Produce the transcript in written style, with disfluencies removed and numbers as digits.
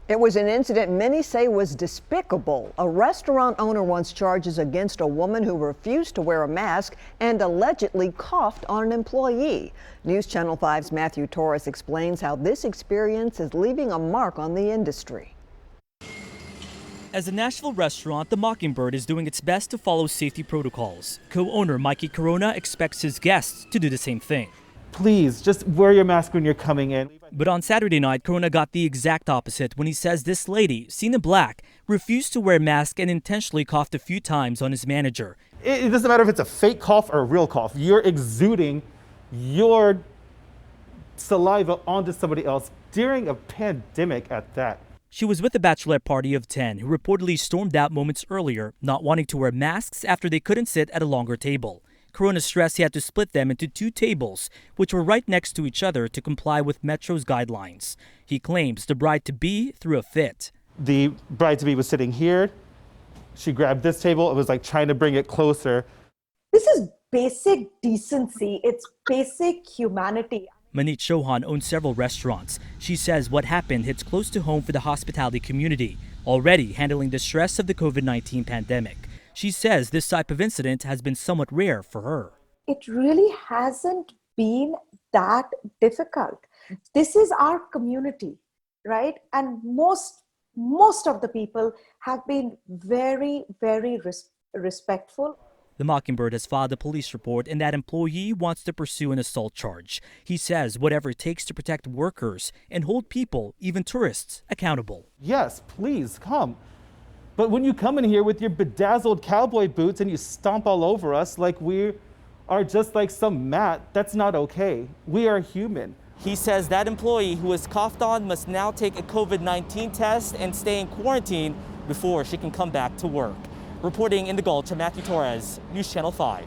It was an incident many say was despicable. A restaurant owner wants charges against a woman who refused to wear a mask and allegedly coughed on an employee. News Channel 5's Matthew Torres explains how this experience is leaving a mark on the industry. As a Nashville restaurant, the Mockingbird is doing its best to follow safety protocols. Co-owner Mikey Corona expects his guests to do the same thing. Please, just wear your mask when you're coming in. But on Saturday night, Corona got the exact opposite when he says this lady, seen in black, refused to wear a mask and intentionally coughed a few times on his manager. It doesn't matter if it's a fake cough or a real cough. You're exuding your saliva onto somebody else during a pandemic at that. She was with a bachelorette party of 10 who reportedly stormed out moments earlier, not wanting to wear masks after they couldn't sit at a longer table. Corona stressed he had to split them into two tables, which were right next to each other to comply with Metro's guidelines. He claims the bride-to-be threw a fit. The bride-to-be was sitting here. She grabbed this table. It was like trying to bring it closer. This is basic decency. It's basic humanity. Manit Chauhan owns several restaurants. She says what happened hits close to home for the hospitality community, already handling the stress of the COVID-19 pandemic. She says this type of incident has been somewhat rare for her. It really hasn't been that difficult. This is our community, right? And most of the people have been very, very respectful. The Mockingbird has filed a police report and that employee wants to pursue an assault charge. He says whatever it takes to protect workers and hold people, even tourists, accountable. Yes, please come. But when you come in here with your bedazzled cowboy boots and you stomp all over us like we are just like some mat, that's not okay. We are human. He says that employee who was coughed on must now take a COVID-19 test and stay in quarantine before she can come back to work. Reporting in the Gulch, Matthew Torres, News Channel 5.